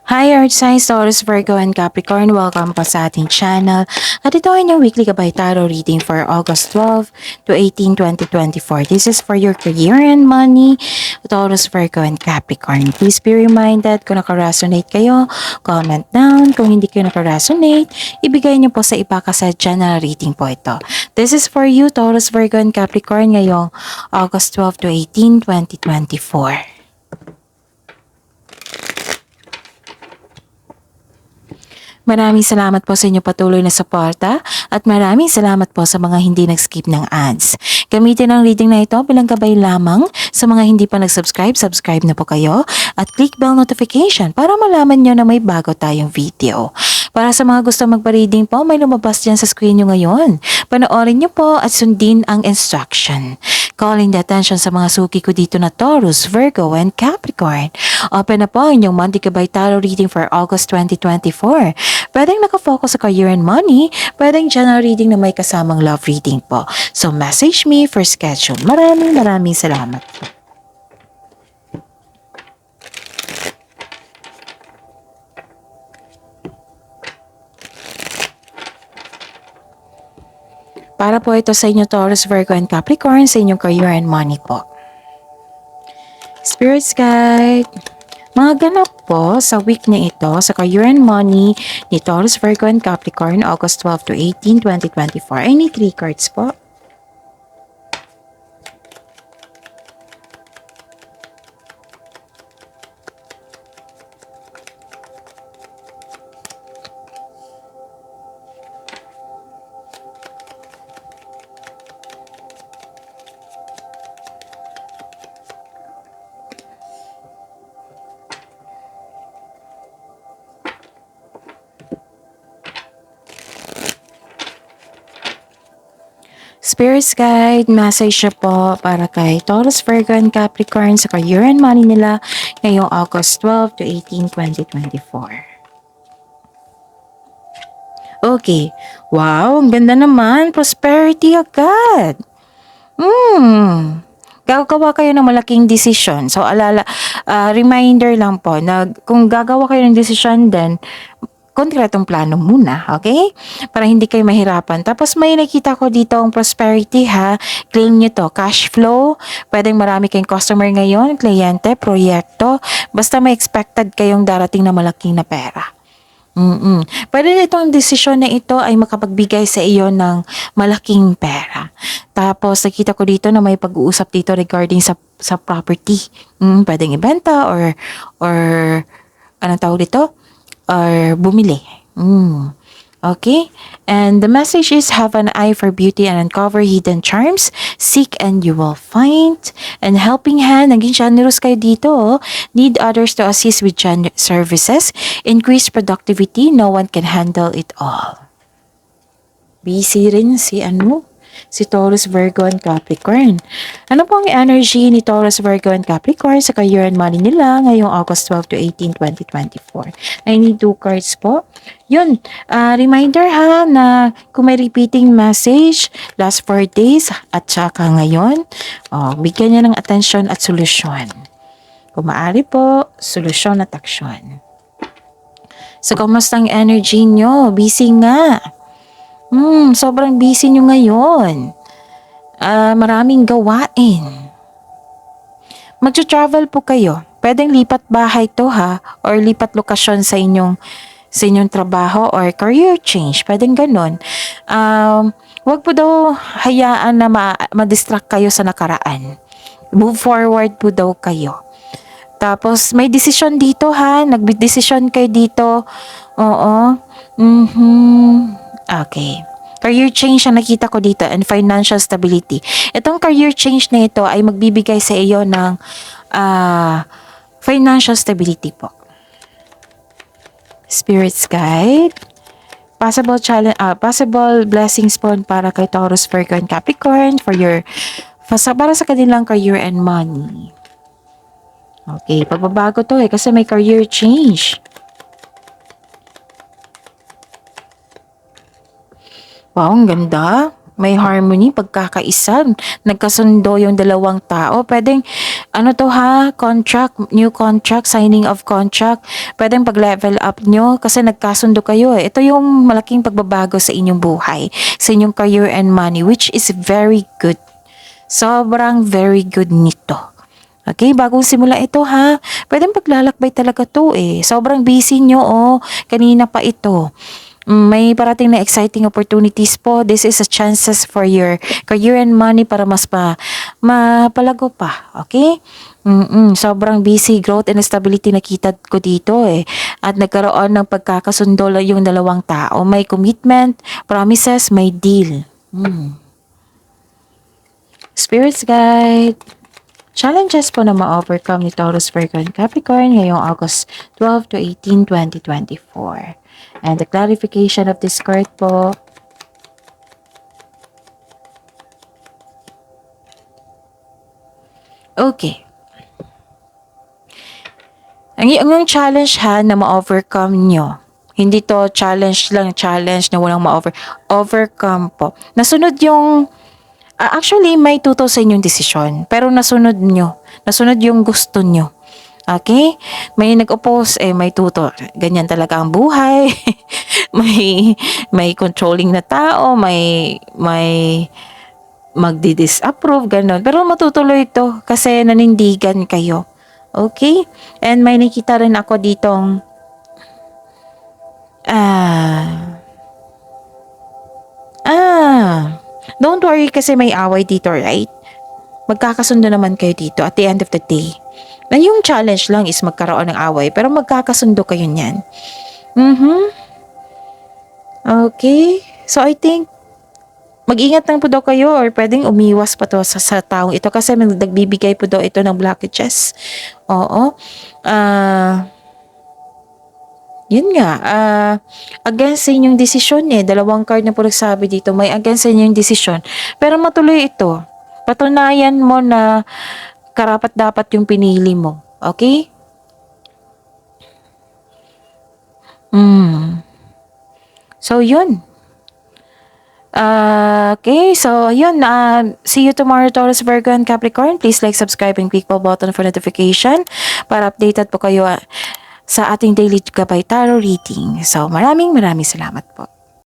Hi Earth Signs, Taurus, Virgo, and Capricorn. Welcome po sa ating channel. At ito ay yung weekly gabay tarot reading for August 12 to 18, 2024. This is for your career and money, Taurus, Virgo, and Capricorn. Please be reminded kung naka-resonate kayo, comment down. Kung hindi kayo naka-resonate, ibigay niyo po sa iba kasi general reading po ito. This is for you, Taurus, Virgo, and Capricorn ngayong August 12 to 18, 2024. Maraming salamat po sa inyong patuloy na suporta at maraming salamat po sa mga hindi nag-skip ng ads. Gamitin ang reading na ito bilang gabay lamang. Sa mga hindi pa nag-subscribe, subscribe na po kayo at click bell notification para malaman nyo na may bago tayong video. Para sa mga gusto magpa-reading po, may lumabas dyan sa screen nyo ngayon. Panoorin nyo po at sundin ang instruction. Calling the attention sa mga suki ko dito na Taurus, Virgo, and Capricorn. Open na po ang inyong monthly gabay tarot reading for August 2024. Pwedeng nakafocus sa career and money, pwedeng general reading na may kasamang love reading po. So message me for schedule. Maraming salamat. Para po ito sa inyo Taurus, Virgo, and Capricorn sa inyong career and money po. Spirits Guide. Mga ganap po sa week na ito sa career and money ni Taurus, Virgo, and Capricorn August 12 to 18, 2024. I need 3 cards po. Spirits Guide, message siya po para kay Taurus, Virgo, and Capricorn sa career and money nila ngayong August 12 to 18, 2024. Okay. Wow, ang ganda naman. Prosperity agad. Gagawa kayo ng malaking desisyon. So, reminder lang po na kung gagawa kayo ng desisyon then konkretong plano muna, okay? Para hindi kayo mahirapan. Tapos may nakita ko dito ang prosperity ha. Claim nyo to. Cash flow. Pwedeng marami kayong customer ngayon, kliyente, proyekto. Basta may expected kayong darating na malaking na pera. Pwede na itong desisyon na ito ay makapagbigay sa iyo ng malaking pera. Tapos nakita ko dito na may pag-uusap dito regarding sa property. Pwedeng ibenta or anong tawag dito? Or bumili. Okay? And the message is have an eye for beauty and uncover hidden charms. Seek and you will find. And helping hand, naging generous kayo dito. Need others to assist with services. Increase productivity. No one can handle it all. Busy rin si Taurus, Virgo, and Capricorn. Ano po ang energy ni Taurus, Virgo, and Capricorn sa career and money nila ngayong August 12 to 18, 2024? I need 2 cards po. Yun, reminder ha na kung may repeating message last 4 days at saka ngayon, bigyan niya ng atensyon at solusyon. Kung maaari po, solusyon at aksyon. So, kumusta ang energy nyo? Busy nga. Sobrang busy nyo ngayon. Maraming gawain. Magta-travel po kayo. Pwedeng lipat bahay to ha, or lipat lokasyon sa inyong trabaho or career change. Pwedeng ganun. Wag po daw hayaan na ma-distract kayo sa nakaraan. Move forward po daw kayo. Tapos may decision dito ha, nag-decision kayo dito. Oo. Okay. Career change ang nakita ko dito and financial stability. Itong career change na ito ay magbibigay sa iyo ng financial stability po. Spirits Guide. Possible blessings po para kay Taurus, Virgo, and Capricorn para sa kanilang career and money. Okay, pagbabago to kasi may career change. Wow, ang ganda. may harmony, pagkakaisa, nagkasundo yung dalawang tao. Pwedeng, ano to ha, contract, new contract, signing of contract. Pwedeng pag-level up nyo kasi nagkasundo kayo eh. Ito yung malaking pagbabago sa inyong buhay, sa inyong career and money, which is very good. Sobrang very good nito. Okay, bagong simula ito ha. Pwedeng paglalakbay talaga to eh. Sobrang busy nyo oh. Kanina pa ito. May parating na exciting opportunities po. This is a chances for your career and money para mas mapalago pa. Okay? Sobrang busy, growth and stability nakita ko dito eh. At nagkaroon ng pagkakasundo yung dalawang tao. May commitment, promises, may deal. Spirits guide. Challenges po na ma-overcome ni Taurus, Virgo, and Capricorn ngayong August 12 to 18, 2024. And the clarification of this card po. Okay. Ang challenge ha na ma-overcome nyo. Hindi to challenge lang, challenge na walang overcome po. Nasunod yung actually, may tuto sa inyong desisyon, pero nasunod nyo. Nasunod yung gusto nyo. Okay? May nag-oppose, may tuto. Ganyan talaga ang buhay. may controlling na tao, may magdi-disapprove, ganun. Pero matutuloy ito kasi nanindigan kayo. Okay? And may nakita rin ako ditong don't worry kasi may away dito, right? Magkakasundo naman kayo dito at the end of the day. Na yung challenge lang is magkaroon ng away, pero magkakasundo kayo niyan. Okay. So I think mag-ingat lang po daw kayo or pwedeng umiwas pa to sa taong ito kasi nagbibigay po daw ito ng blockages. Oo. Yun nga, against sa inyong desisyon eh. Dalawang card na po nagsabi dito, may against sa inyong desisyon. Pero matuloy ito. Patunayan mo na karapat-dapat yung pinili mo. Okay? So, yun. Okay, so yun. See you tomorrow, Taurus, Virgo, and Capricorn. Please like, subscribe, and click the button for notification para updated po kayo sa ating daily Gabay Tarot reading. So, maraming salamat po.